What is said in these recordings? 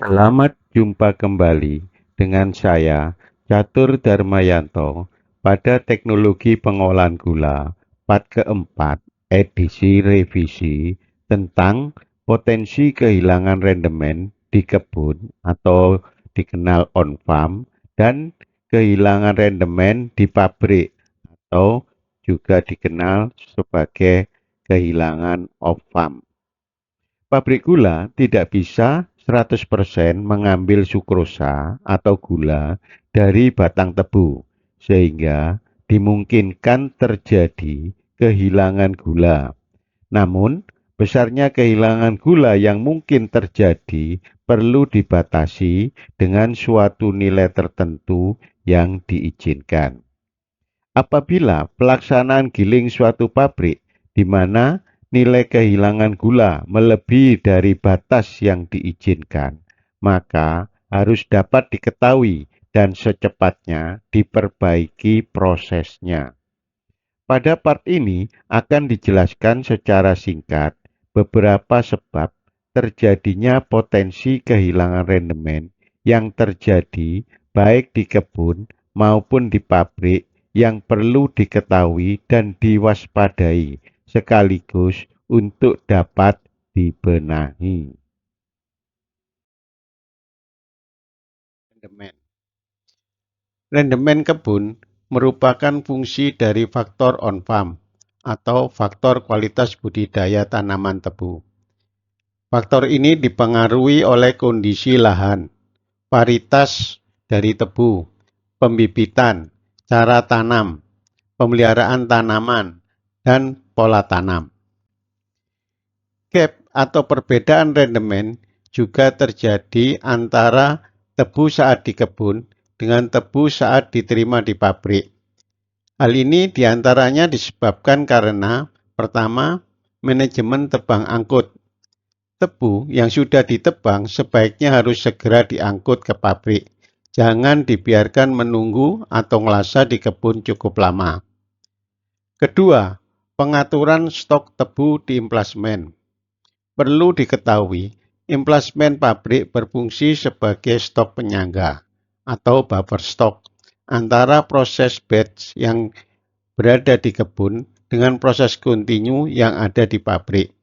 Selamat jumpa kembali dengan saya, Catur Darmayanto, pada Teknologi Pengolahan Gula, part keempat, edisi revisi tentang potensi kehilangan rendemen di kebun atau dikenal on-farm dan kehilangan rendemen di pabrik atau juga dikenal sebagai kehilangan off-farm. Pabrik gula tidak bisa 100% mengambil sukrosa atau gula dari batang tebu, sehingga dimungkinkan terjadi kehilangan gula. Namun, besarnya kehilangan gula yang mungkin terjadi perlu dibatasi dengan suatu nilai tertentu yang diizinkan. Apabila pelaksanaan giling suatu pabrik di mana nilai kehilangan gula melebihi dari batas yang diizinkan, maka harus dapat diketahui dan secepatnya diperbaiki prosesnya. Pada part ini akan dijelaskan secara singkat beberapa sebab terjadinya potensi kehilangan rendemen yang terjadi baik di kebun maupun di pabrik yang perlu diketahui dan diwaspadai sekaligus untuk dapat dibenahi. Rendemen. Rendemen kebun merupakan fungsi dari faktor on-farm atau faktor kualitas budidaya tanaman tebu. Faktor ini dipengaruhi oleh kondisi lahan, varietas dari tebu, pembibitan, cara tanam, pemeliharaan tanaman, dan pola tanam. Gap atau perbedaan rendemen juga terjadi antara tebu saat di kebun dengan tebu saat diterima di pabrik. Hal ini diantaranya disebabkan karena pertama, manajemen tebang angkut. Tebu yang sudah ditebang sebaiknya harus segera diangkut ke pabrik. Jangan dibiarkan menunggu atau ngelasa di kebun cukup lama. Kedua, pengaturan stok tebu di emplasmen. Perlu diketahui, emplasmen pabrik berfungsi sebagai stok penyangga atau buffer stock antara proses batch yang berada di kebun dengan proses kontinu yang ada di pabrik.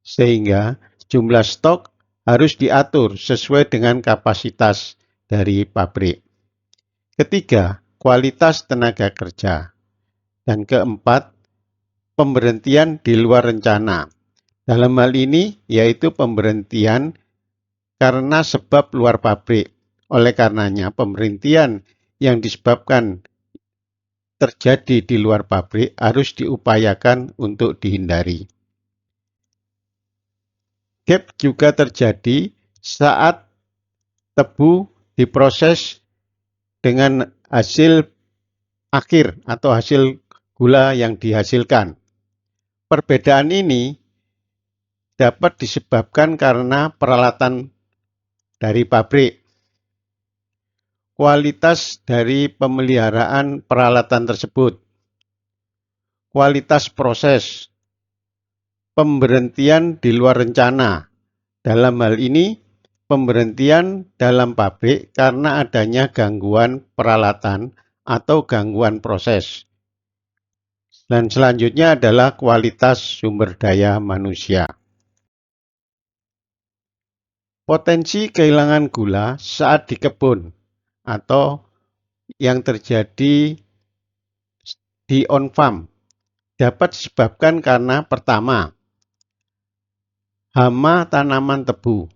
Sehingga jumlah stok harus diatur sesuai dengan kapasitas dari pabrik. Ketiga, kualitas tenaga kerja. Dan keempat, pemberhentian di luar rencana. Dalam hal ini yaitu pemberhentian karena sebab luar pabrik. Oleh karenanya pemberhentian yang disebabkan terjadi di luar pabrik harus diupayakan untuk dihindari. Gap juga terjadi saat tebu diproses dengan hasil akhir atau hasil gula yang dihasilkan. Perbedaan ini dapat disebabkan karena peralatan dari pabrik, kualitas dari pemeliharaan peralatan tersebut, kualitas proses, pemberhentian di luar rencana. Dalam hal ini, pemberhentian dalam pabrik karena adanya gangguan peralatan atau gangguan proses. Dan selanjutnya adalah kualitas sumber daya manusia. Potensi kehilangan gula saat di kebun atau yang terjadi di on-farm dapat disebabkan karena pertama, hama tanaman tebu.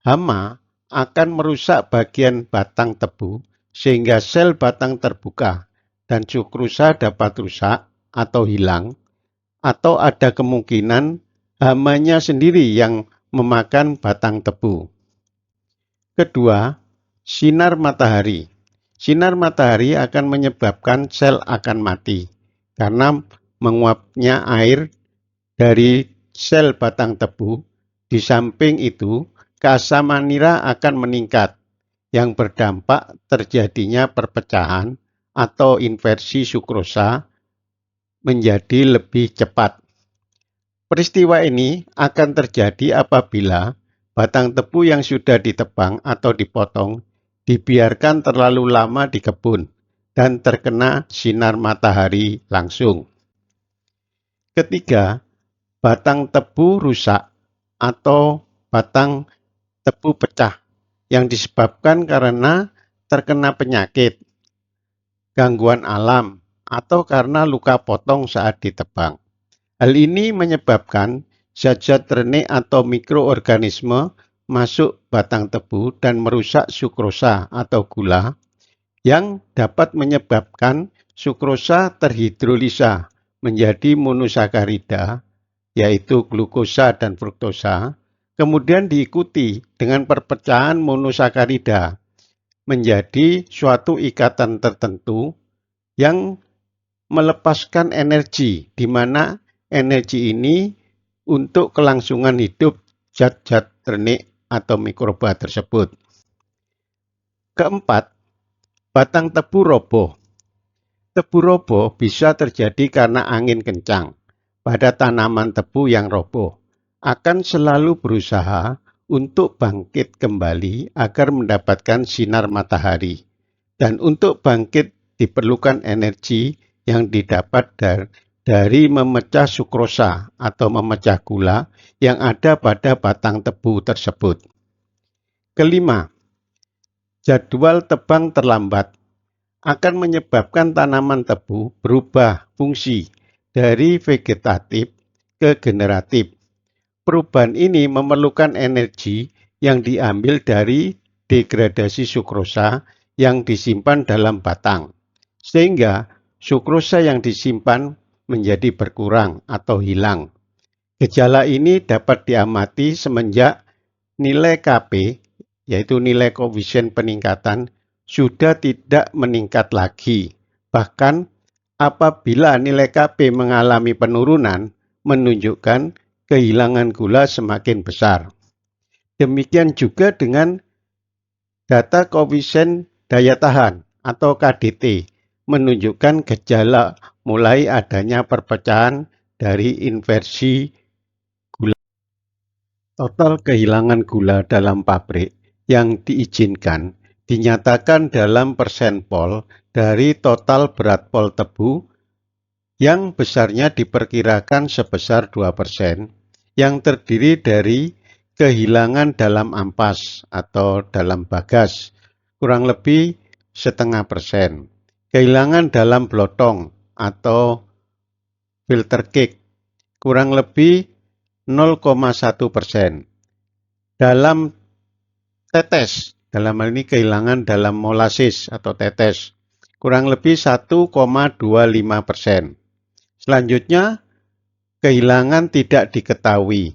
Hama akan merusak bagian batang tebu sehingga sel batang terbuka dan sukrosa dapat rusak atau hilang, atau ada kemungkinan hamanya sendiri yang memakan batang tebu. Kedua, sinar matahari. Sinar matahari akan menyebabkan sel akan mati karena menguapnya air dari sel batang tebu. Di samping itu, keasaman nira akan meningkat yang berdampak terjadinya perpecahan atau inversi sukrosa menjadi lebih cepat. Peristiwa ini akan terjadi apabila batang tebu yang sudah ditebang atau dipotong dibiarkan terlalu lama di kebun dan terkena sinar matahari langsung. Ketiga, batang tebu rusak atau batang tebu pecah yang disebabkan karena terkena penyakit, gangguan alam, atau karena luka potong saat ditebang. Hal ini menyebabkan zat-zat renik atau mikroorganisme masuk batang tebu dan merusak sukrosa atau gula yang dapat menyebabkan sukrosa terhidrolisa menjadi monosakarida, yaitu glukosa dan fruktosa, kemudian diikuti dengan perpecahan monosakarida menjadi suatu ikatan tertentu yang melepaskan energi, di mana energi ini untuk kelangsungan hidup zat-zat renik atau mikroba tersebut. Keempat, batang tebu roboh. Tebu roboh bisa terjadi karena angin kencang. Pada tanaman tebu yang roboh akan selalu berusaha untuk bangkit kembali agar mendapatkan sinar matahari. Dan untuk bangkit diperlukan energi yang didapat dari memecah sukrosa atau memecah gula yang ada pada batang tebu tersebut. Kelima, jadwal tebang terlambat akan menyebabkan tanaman tebu berubah fungsi dari vegetatif ke generatif. Perubahan ini memerlukan energi yang diambil dari degradasi sukrosa yang disimpan dalam batang, sehingga sukrosa yang disimpan menjadi berkurang atau hilang. Gejala ini dapat diamati semenjak nilai Kp, yaitu nilai koefisien peningkatan, sudah tidak meningkat lagi. Bahkan apabila nilai Kp mengalami penurunan, menunjukkan kehilangan gula semakin besar. Demikian juga dengan data koefisien daya tahan atau KDT, menunjukkan gejala mulai adanya perpecahan dari inversi gula. Total kehilangan gula dalam pabrik yang diizinkan dinyatakan dalam persen pol dari total berat pol tebu yang besarnya diperkirakan sebesar 2%, yang terdiri dari kehilangan dalam ampas atau dalam bagas, kurang lebih 0,5%, kehilangan dalam blotong atau filter cake, kurang lebih 0,1%, dalam tetes, dalam hal ini kehilangan dalam molasis atau tetes, kurang lebih 1,25%. Selanjutnya, kehilangan tidak diketahui,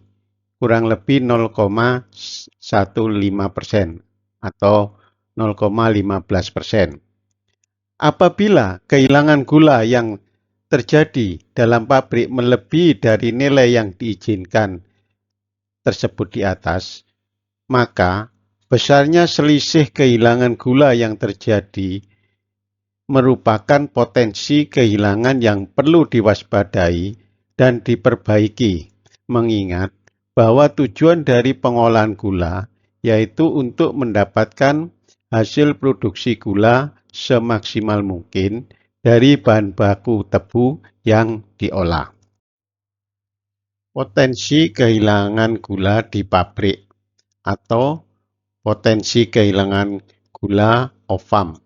kurang lebih 0,15% atau 0,15%. Apabila kehilangan gula yang terjadi dalam pabrik melebihi dari nilai yang diizinkan tersebut di atas, maka besarnya selisih kehilangan gula yang terjadi merupakan potensi kehilangan yang perlu diwaspadai dan diperbaiki, mengingat bahwa tujuan dari pengolahan gula yaitu untuk mendapatkan hasil produksi gula semaksimal mungkin dari bahan baku tebu yang diolah. Potensi kehilangan gula di pabrik atau potensi kehilangan gula off-farm.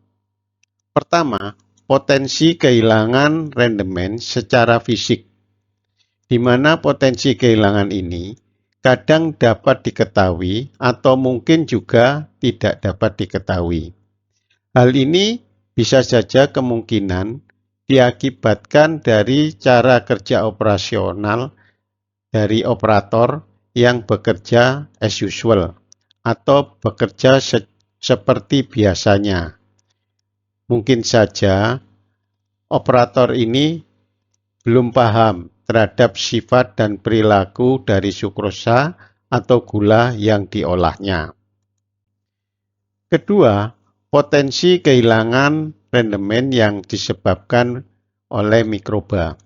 Pertama, potensi kehilangan rendemen secara fisik, di mana potensi kehilangan ini kadang dapat diketahui atau mungkin juga tidak dapat diketahui. Hal ini bisa saja kemungkinan diakibatkan dari cara kerja operasional dari operator yang bekerja as usual atau bekerja seperti biasanya. Mungkin saja operator ini belum paham terhadap sifat dan perilaku dari sukrosa atau gula yang diolahnya. Kedua, potensi kehilangan rendemen yang disebabkan oleh mikroba.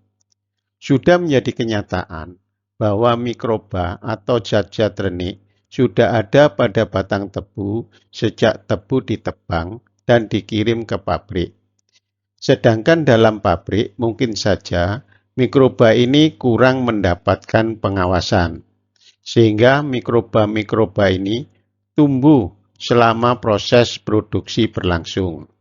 Sudah menjadi kenyataan bahwa mikroba atau zat-zat renik sudah ada pada batang tebu sejak tebu ditebang dan dikirim ke pabrik. Sedangkan dalam pabrik mungkin saja mikroba ini kurang mendapatkan pengawasan, sehingga mikroba-mikroba ini tumbuh selama proses produksi berlangsung.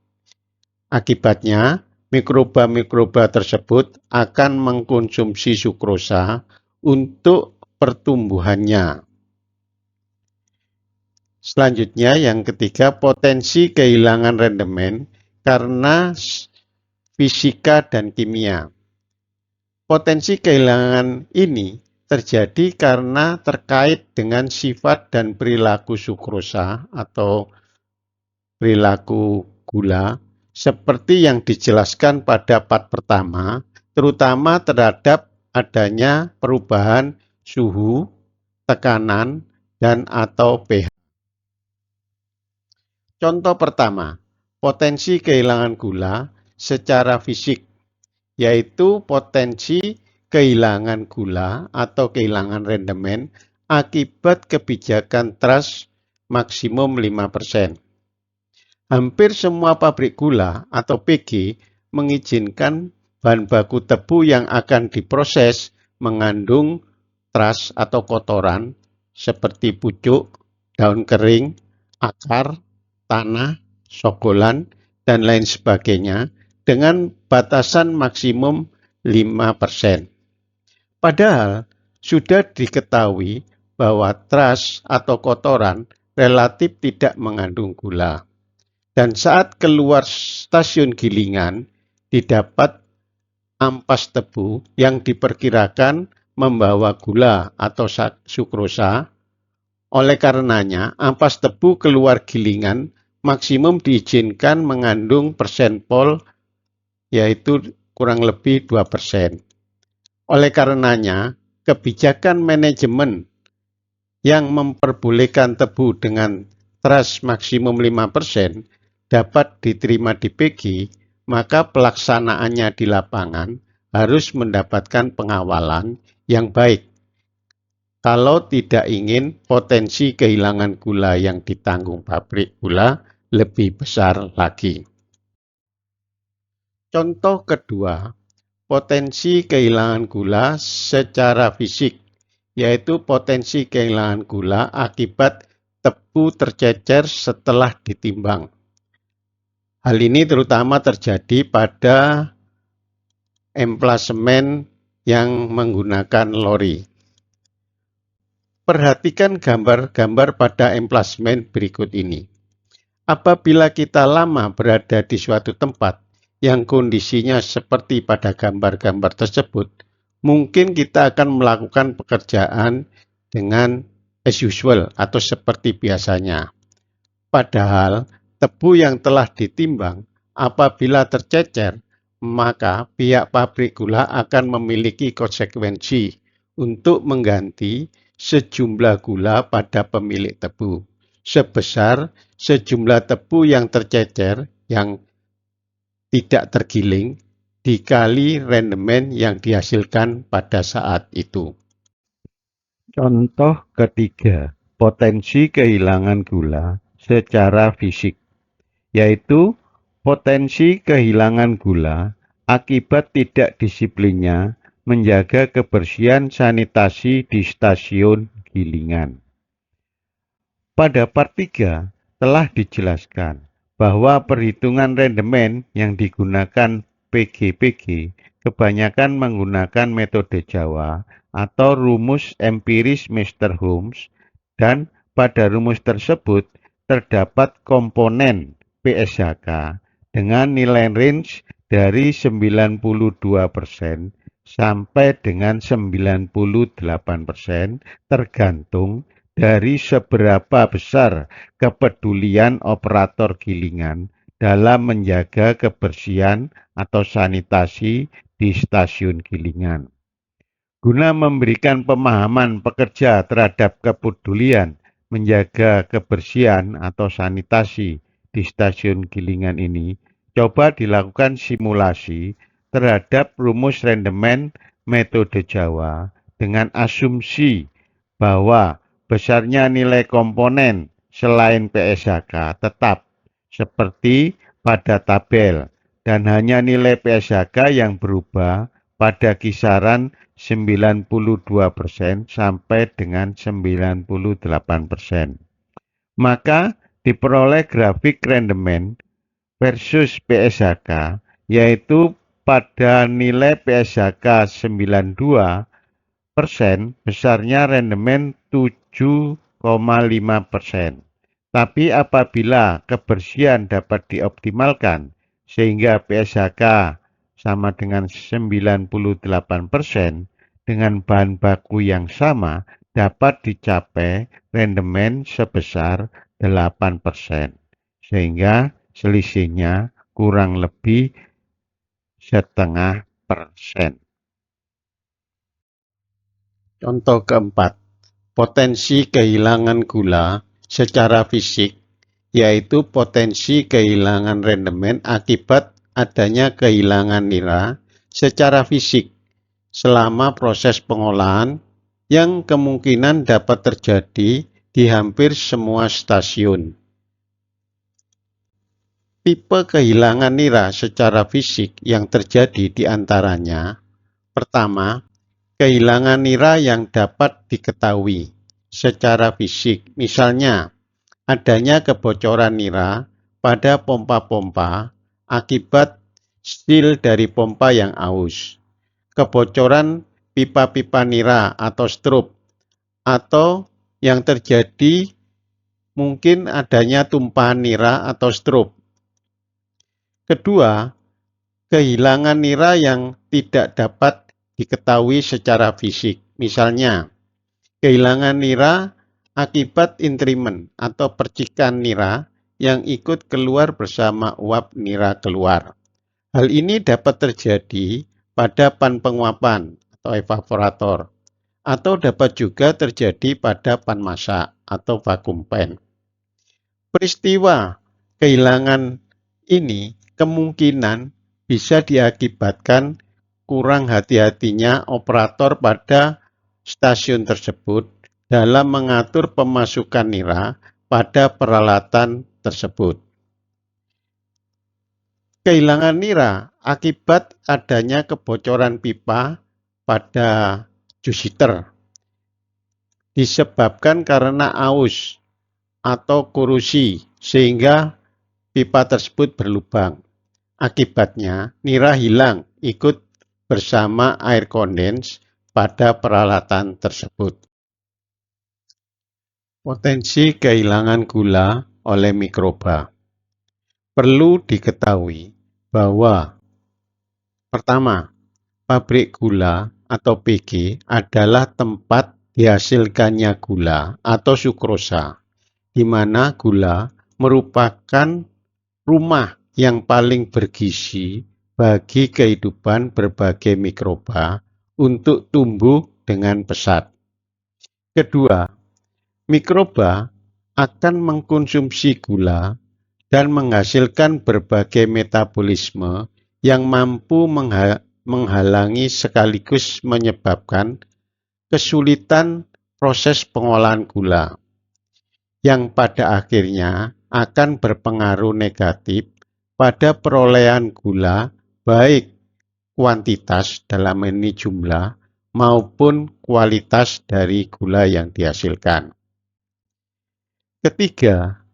Akibatnya, mikroba-mikroba tersebut akan mengkonsumsi sukrosa untuk pertumbuhannya. Selanjutnya, yang ketiga, potensi kehilangan rendemen karena fisika dan kimia. Potensi kehilangan ini terjadi karena terkait dengan sifat dan perilaku sukrosa atau perilaku gula seperti yang dijelaskan pada part pertama, terutama terhadap adanya perubahan suhu, tekanan, dan atau pH. Contoh pertama, potensi kehilangan gula secara fisik, yaitu potensi kehilangan gula atau kehilangan rendemen akibat kebijakan trust maksimum 5%. Hampir semua pabrik gula atau PG mengizinkan bahan baku tebu yang akan diproses mengandung trust atau kotoran seperti pucuk, daun kering, akar, tanah, sogolan, dan lain sebagainya dengan batasan maksimum 5%. Padahal sudah diketahui bahwa trust atau kotoran relatif tidak mengandung gula. Dan saat keluar stasiun gilingan, didapat ampas tebu yang diperkirakan membawa gula atau sukrosa. Oleh karenanya, ampas tebu keluar gilingan maksimum diizinkan mengandung persenpol, yaitu kurang lebih 2%. Oleh karenanya, kebijakan manajemen yang memperbolehkan tebu dengan trust maksimum 5% dapat diterima di PG, maka pelaksanaannya di lapangan harus mendapatkan pengawalan yang baik. Kalau tidak ingin potensi kehilangan gula yang ditanggung pabrik gula lebih besar lagi. Contoh kedua, potensi kehilangan gula secara fisik, yaitu potensi kehilangan gula akibat tebu tercecer setelah ditimbang. Hal ini terutama terjadi pada emplasemen yang menggunakan lori. Perhatikan gambar-gambar pada emplasemen berikut ini. Apabila kita lama berada di suatu tempat yang kondisinya seperti pada gambar-gambar tersebut, mungkin kita akan melakukan pekerjaan dengan as usual atau seperti biasanya. Padahal tebu yang telah ditimbang apabila tercecer, maka pihak pabrik gula akan memiliki konsekuensi untuk mengganti sejumlah gula pada pemilik tebu sebesar sejumlah tebu yang tercecer yang tidak tergiling dikali rendemen yang dihasilkan pada saat itu. Contoh ketiga, potensi kehilangan gula secara fisik, yaitu potensi kehilangan gula akibat tidak disiplinnya menjaga kebersihan sanitasi di stasiun gilingan. Pada part 3 telah dijelaskan bahwa perhitungan rendemen yang digunakan PG-PG kebanyakan menggunakan metode Jawa atau rumus empiris Mr. Holmes, dan pada rumus tersebut terdapat komponen PSHK dengan nilai range dari 92% sampai dengan 98% tergantung dari seberapa besar kepedulian operator gilingan dalam menjaga kebersihan atau sanitasi di stasiun gilingan. Guna memberikan pemahaman pekerja terhadap kepedulian menjaga kebersihan atau sanitasi di stasiun gilingan ini, coba dilakukan simulasi terhadap rumus rendemen metode Jawa dengan asumsi bahwa besarnya nilai komponen selain PSHK tetap seperti pada tabel dan hanya nilai PSHK yang berubah pada kisaran 92% sampai dengan 98%. Maka diperoleh grafik rendemen versus PSHK, yaitu pada nilai PSHK 92%, besarnya rendemen 7,5%. Tapi apabila kebersihan dapat dioptimalkan, sehingga PSHK sama dengan 98%, dengan bahan baku yang sama, dapat dicapai rendemen sebesar 8%. Sehingga selisihnya kurang lebih 0,5%. Contoh keempat, potensi kehilangan gula secara fisik, yaitu potensi kehilangan rendemen akibat adanya kehilangan nira secara fisik selama proses pengolahan yang kemungkinan dapat terjadi di hampir semua stasiun. Tipe kehilangan nira secara fisik yang terjadi di antaranya, pertama, kehilangan nira yang dapat diketahui secara fisik, misalnya adanya kebocoran nira pada pompa-pompa akibat seal dari pompa yang aus, kebocoran pipa-pipa nira atau strobe, atau yang terjadi mungkin adanya tumpahan nira atau strobe. Kedua, kehilangan nira yang tidak dapat diketahui secara fisik, misalnya kehilangan nira akibat intrimen atau percikan nira yang ikut keluar bersama uap nira keluar. Hal ini dapat terjadi pada pan penguapan atau evaporator, atau dapat juga terjadi pada pan masak atau vakum pan. Peristiwa kehilangan ini kemungkinan bisa diakibatkan kurang hati-hatinya operator pada stasiun tersebut dalam mengatur pemasukan nira pada peralatan tersebut. Kehilangan nira akibat adanya kebocoran pipa pada jusiter disebabkan karena aus atau korosi sehingga pipa tersebut berlubang. Akibatnya, nira hilang ikut bersama air kondens pada peralatan tersebut. Potensi kehilangan gula oleh mikroba. Perlu diketahui bahwa pertama, pabrik gula atau PG adalah tempat dihasilkannya gula atau sukrosa, di mana gula merupakan rumah yang paling bergizi bagi kehidupan berbagai mikroba untuk tumbuh dengan pesat. Kedua, mikroba akan mengkonsumsi gula dan menghasilkan berbagai metabolisme yang mampu menghalangi sekaligus menyebabkan kesulitan proses pengolahan gula, yang pada akhirnya akan berpengaruh negatif pada perolehan gula, baik kuantitas dalam ini jumlah maupun kualitas dari gula yang dihasilkan. Ketiga,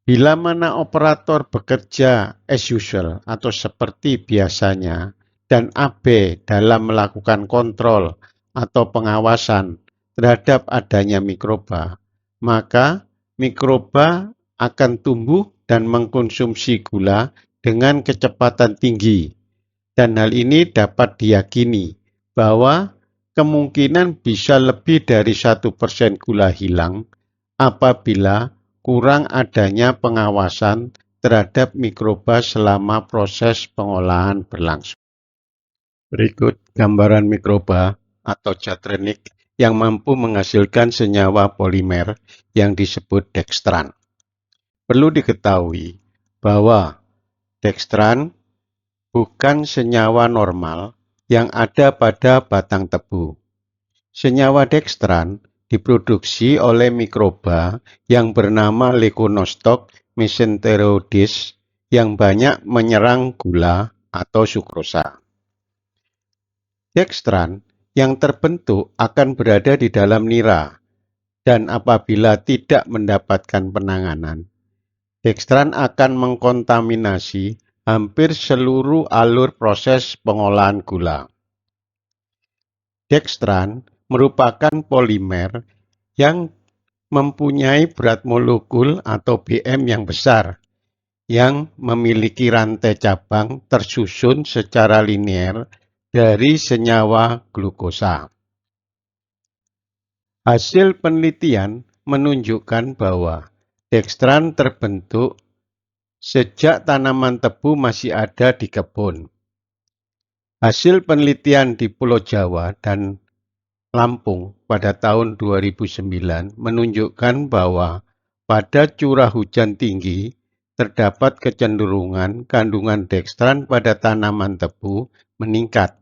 bila mana operator bekerja as usual atau seperti biasanya dan abai dalam melakukan kontrol atau pengawasan terhadap adanya mikroba, maka mikroba akan tumbuh dan mengkonsumsi gula dengan kecepatan tinggi, dan hal ini dapat diyakini bahwa kemungkinan bisa lebih dari 1% gula hilang apabila kurang adanya pengawasan terhadap mikroba selama proses pengolahan berlangsung. Berikut gambaran mikroba atau zatrenik yang mampu menghasilkan senyawa polimer yang disebut dextran. Perlu diketahui bahwa dextran bukan senyawa normal yang ada pada batang tebu. Senyawa dextran diproduksi oleh mikroba yang bernama Leuconostoc mesenteroides yang banyak menyerang gula atau sukrosa. Dextran yang terbentuk akan berada di dalam nira, dan apabila tidak mendapatkan penanganan, dextran akan mengkontaminasi hampir seluruh alur proses pengolahan gula. Dextran merupakan polimer yang mempunyai berat molekul atau BM yang besar, yang memiliki rantai cabang tersusun secara linear dari senyawa glukosa. Hasil penelitian menunjukkan bahwa dextran terbentuk sejak tanaman tebu masih ada di kebun. Hasil penelitian di Pulau Jawa dan Lampung pada tahun 2009 menunjukkan bahwa pada curah hujan tinggi terdapat kecenderungan kandungan dextran pada tanaman tebu meningkat.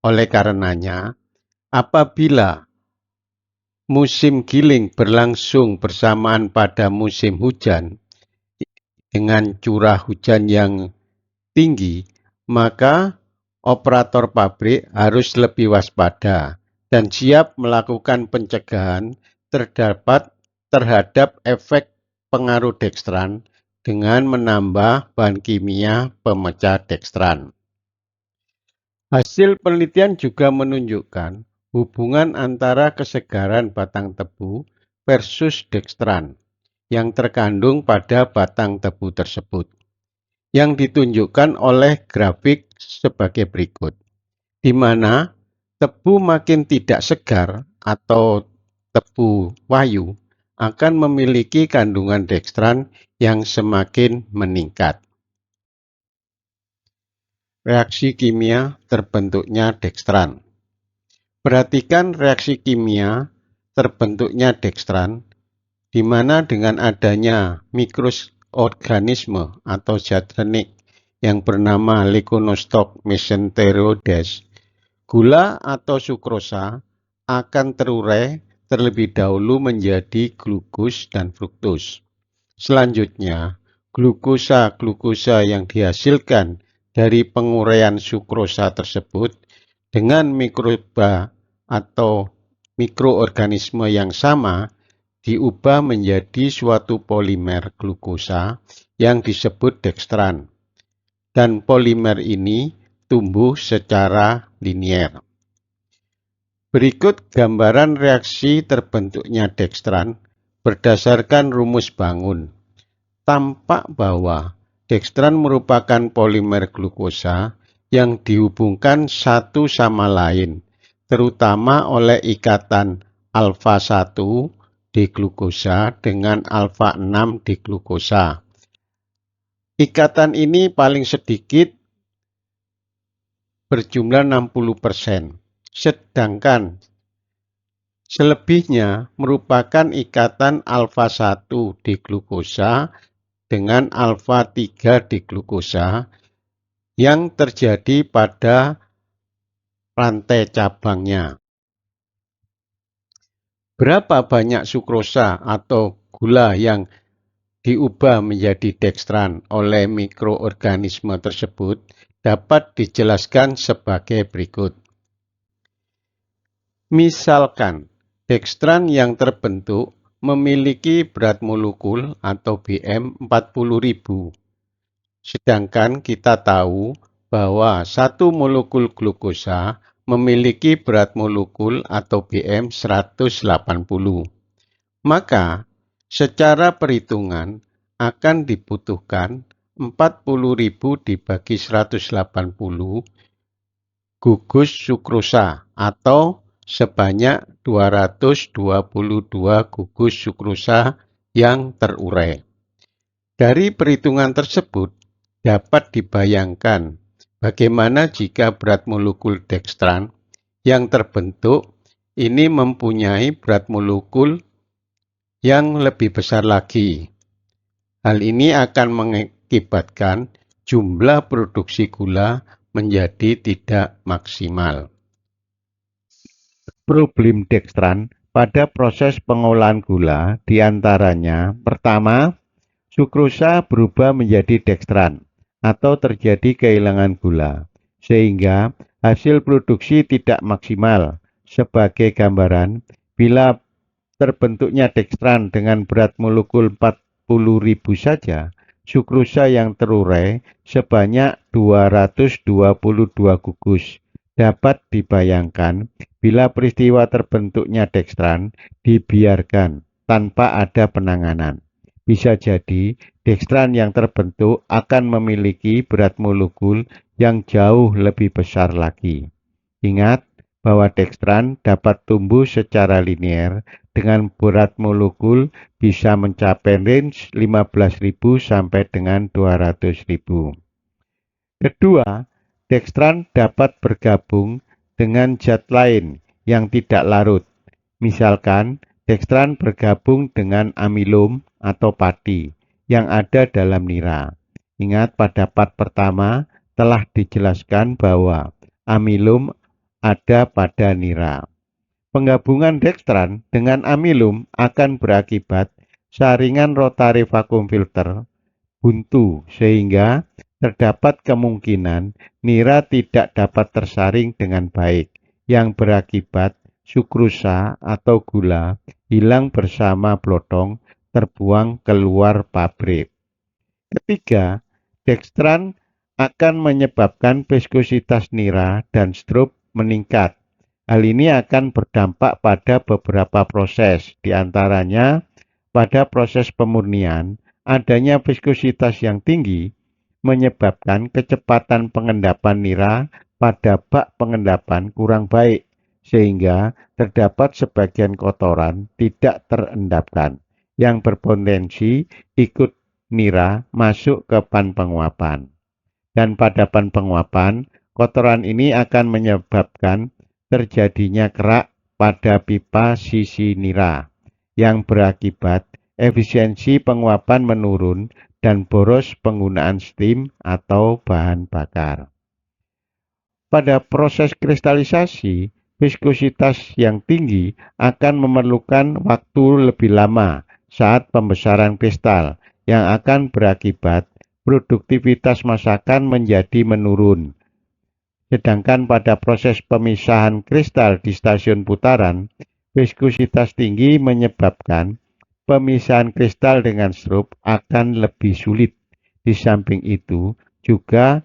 Oleh karenanya, apabila musim giling berlangsung bersamaan pada musim hujan dengan curah hujan yang tinggi, maka operator pabrik harus lebih waspada dan siap melakukan pencegahan terhadap efek pengaruh dextran dengan menambah bahan kimia pemecah dextran. Hasil penelitian juga menunjukkan hubungan antara kesegaran batang tebu versus dextran yang terkandung pada batang tebu tersebut, yang ditunjukkan oleh grafik sebagai berikut, di mana tebu makin tidak segar atau tebu wayu akan memiliki kandungan dextran yang semakin meningkat. Reaksi kimia terbentuknya dextran. Perhatikan reaksi kimia terbentuknya dextran, di mana dengan adanya mikroorganisme atau zat renik yang bernama Leuconostoc mesenteroides, gula atau sukrosa akan terurai terlebih dahulu menjadi glukus dan fruktus. Selanjutnya, glukosa yang dihasilkan dari penguraian sukrosa tersebut dengan mikroba atau mikroorganisme yang sama diubah menjadi suatu polimer glukosa yang disebut dextran. Dan polimer ini tumbuh secara linier. Berikut gambaran reaksi terbentuknya dextran berdasarkan rumus bangun. Tampak bahwa dextran merupakan polimer glukosa yang dihubungkan satu sama lain, terutama oleh ikatan alfa 1 diglukosa dengan alfa 6 diglukosa. Ikatan ini paling sedikit berjumlah 60%, sedangkan selebihnya merupakan ikatan alfa 1 diglukosa dengan alfa 3 diglukosa yang terjadi pada rantai cabangnya. Berapa banyak sukrosa atau gula yang diubah menjadi dextran oleh mikroorganisme tersebut dapat dijelaskan sebagai berikut. Misalkan, dextran yang terbentuk memiliki berat molekul atau BM 40.000. Sedangkan kita tahu bahwa satu molekul glukosa memiliki berat molekul atau BM 180. Maka, secara perhitungan akan dibutuhkan 40.000 dibagi 180 gugus sukrosa atau sebanyak 222 gugus sukrosa yang terurai. Dari perhitungan tersebut dapat dibayangkan bagaimana jika berat molekul dextran yang terbentuk ini mempunyai berat molekul yang lebih besar lagi. Hal ini akan mengakibatkan jumlah produksi gula menjadi tidak maksimal. Problem dextran pada proses pengolahan gula, diantaranya pertama, sukrosa berubah menjadi dekstran atau terjadi kehilangan gula, sehingga hasil produksi tidak maksimal. Sebagai gambaran, bila terbentuknya dekstran dengan berat molekul 40.000 saja, sukrosa yang terurai sebanyak 222 gugus. Dapat dibayangkan bila peristiwa terbentuknya dekstran dibiarkan tanpa ada penanganan. Bisa jadi dekstran yang terbentuk akan memiliki berat molekul yang jauh lebih besar lagi. Ingat bahwa dekstran dapat tumbuh secara linear dengan berat molekul bisa mencapai range 15.000 sampai dengan 200.000. Kedua, dekstran dapat bergabung dengan zat lain yang tidak larut. Misalkan, dekstran bergabung dengan amilum atau pati yang ada dalam nira. Ingat pada part pertama telah dijelaskan bahwa amilum ada pada nira. Penggabungan dekstran dengan amilum akan berakibat saringan rotary vacuum filter buntu sehingga terdapat kemungkinan nira tidak dapat tersaring dengan baik yang berakibat sukrosa atau gula hilang bersama blotong terbuang keluar pabrik. Ketiga, dekstran akan menyebabkan viskositas nira dan strup meningkat. Hal ini akan berdampak pada beberapa proses, diantaranya pada proses pemurnian, adanya viskositas yang tinggi menyebabkan kecepatan pengendapan nira pada bak pengendapan kurang baik, sehingga terdapat sebagian kotoran tidak terendapkan, yang berpotensi ikut nira masuk ke pan penguapan. Dan pada pan penguapan, kotoran ini akan menyebabkan terjadinya kerak pada pipa sisi nira yang berakibat efisiensi penguapan menurun dan boros penggunaan steam atau bahan bakar. Pada proses kristalisasi, viskositas yang tinggi akan memerlukan waktu lebih lama saat pembesaran kristal yang akan berakibat produktivitas masakan menjadi menurun. Sedangkan pada proses pemisahan kristal di stasiun putaran, viskositas tinggi menyebabkan pemisahan kristal dengan strup akan lebih sulit. Di samping itu, juga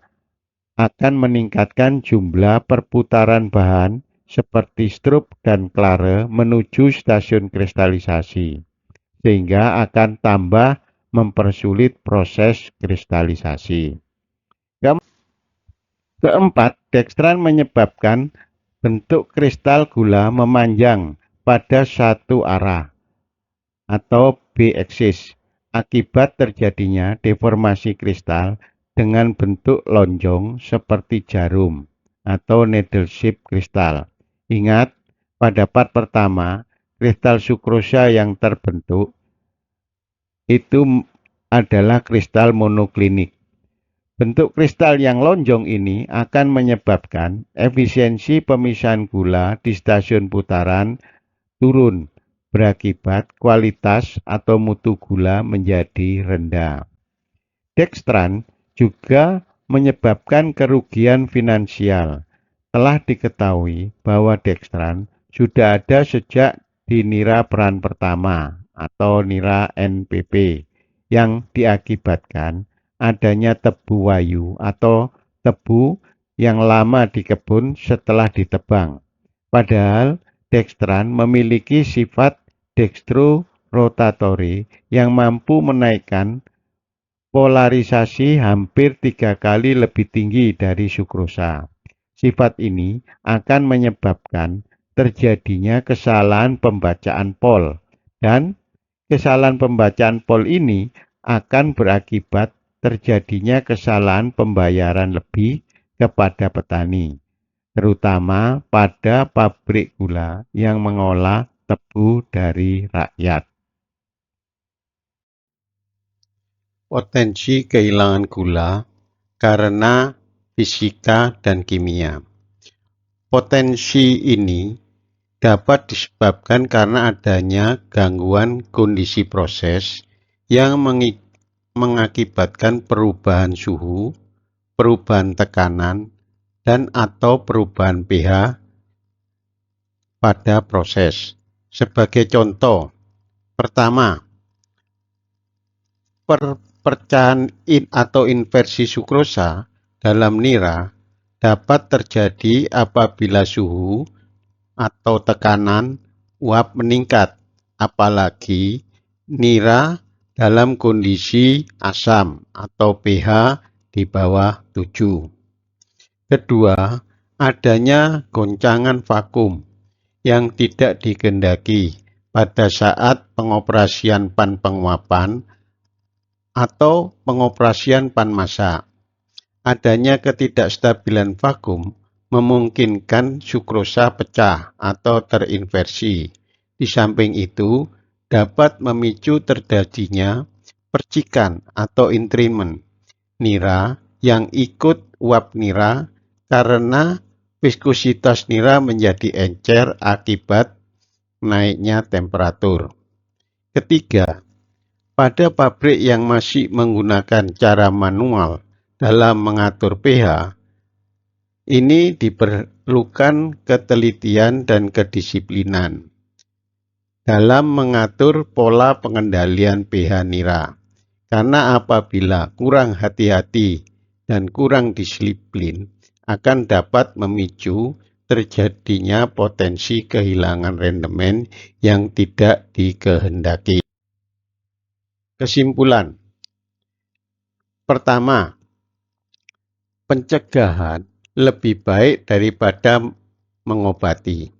akan meningkatkan jumlah perputaran bahan seperti strup dan klare menuju stasiun kristalisasi, sehingga akan tambah mempersulit proses kristalisasi. Keempat, dekstran menyebabkan bentuk kristal gula memanjang pada satu arah atau B-axis akibat terjadinya deformasi kristal dengan bentuk lonjong seperti jarum atau needle shape kristal. Ingat, pada part pertama, kristal sukrosa yang terbentuk itu adalah kristal monoklinik. Bentuk kristal yang lonjong ini akan menyebabkan efisiensi pemisahan gula di stasiun putaran turun, berakibat kualitas atau mutu gula menjadi rendah. Dekstran juga menyebabkan kerugian finansial. Telah diketahui bahwa dekstran sudah ada sejak di nira peran pertama atau nira NPP yang diakibatkan adanya tebu wayu atau tebu yang lama di kebun setelah ditebang. Padahal dekstran memiliki sifat dextrorotatory yang mampu menaikkan polarisasi hampir 3 kali lebih tinggi dari sukrosa. Sifat ini akan menyebabkan terjadinya kesalahan pembacaan pol, dan kesalahan pembacaan pol ini akan berakibat terjadinya kesalahan pembayaran lebih kepada petani, terutama pada pabrik gula yang mengolah tebu dari rakyat. Potensi kehilangan gula karena fisika dan kimia. Potensi ini dapat disebabkan karena adanya gangguan kondisi proses yang mengakibatkan perubahan suhu, perubahan tekanan, dan atau perubahan pH pada proses. Sebagai contoh, pertama, perpecahan atau inversi sukrosa dalam nira dapat terjadi apabila suhu atau tekanan uap meningkat, apalagi nira dalam kondisi asam atau pH di bawah 7. Kedua, adanya goncangan vakum yang tidak dikehendaki pada saat pengoperasian pan penguapan atau pengoperasian pan masak. Adanya ketidakstabilan vakum memungkinkan sukrosa pecah atau terinversi. Di samping itu, dapat memicu terjadinya percikan atau entrainment nira yang ikut uap nira karena viskositas nira menjadi encer akibat naiknya temperatur. Ketiga, pada pabrik yang masih menggunakan cara manual dalam mengatur pH, ini diperlukan ketelitian dan kedisiplinan dalam mengatur pola pengendalian pH nira. Karena apabila kurang hati-hati dan kurang disiplin, akan dapat memicu terjadinya potensi kehilangan rendemen yang tidak dikehendaki. Kesimpulan. Pertama, pencegahan lebih baik daripada mengobati.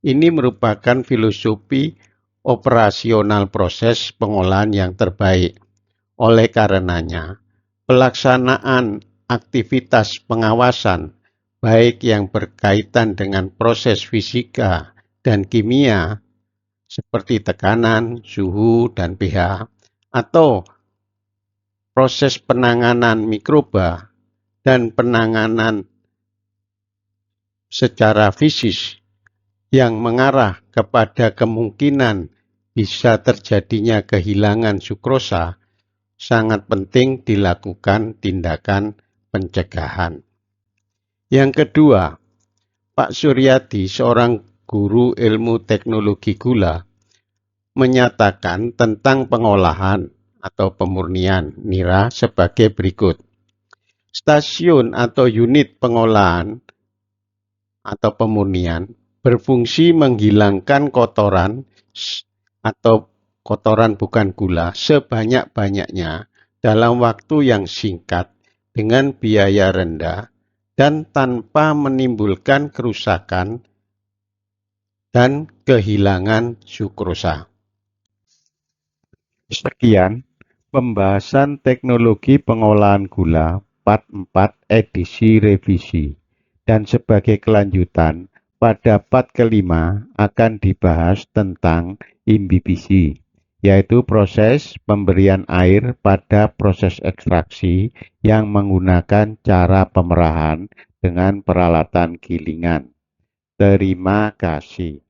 Ini merupakan filosofi operasional proses pengolahan yang terbaik. Oleh karenanya, pelaksanaan aktivitas pengawasan, baik yang berkaitan dengan proses fisika dan kimia, seperti tekanan, suhu, dan pH, atau proses penanganan mikroba dan penanganan secara fisik yang mengarah kepada kemungkinan bisa terjadinya kehilangan sukrosa, sangat penting dilakukan tindakan pencegahan. Yang kedua, Pak Suryadi, seorang guru ilmu teknologi gula, menyatakan tentang pengolahan atau pemurnian nira sebagai berikut. Stasiun atau unit pengolahan atau pemurnian berfungsi menghilangkan kotoran atau kotoran bukan gula sebanyak-banyaknya dalam waktu yang singkat dengan biaya rendah dan tanpa menimbulkan kerusakan dan kehilangan sukrosa. Sekian pembahasan teknologi pengolahan gula part 4 edisi revisi. Dan sebagai kelanjutan, pada part kelima akan dibahas tentang imbibisi, yaitu proses pemberian air pada proses ekstraksi yang menggunakan cara pemerahan dengan peralatan gilingan. Terima kasih.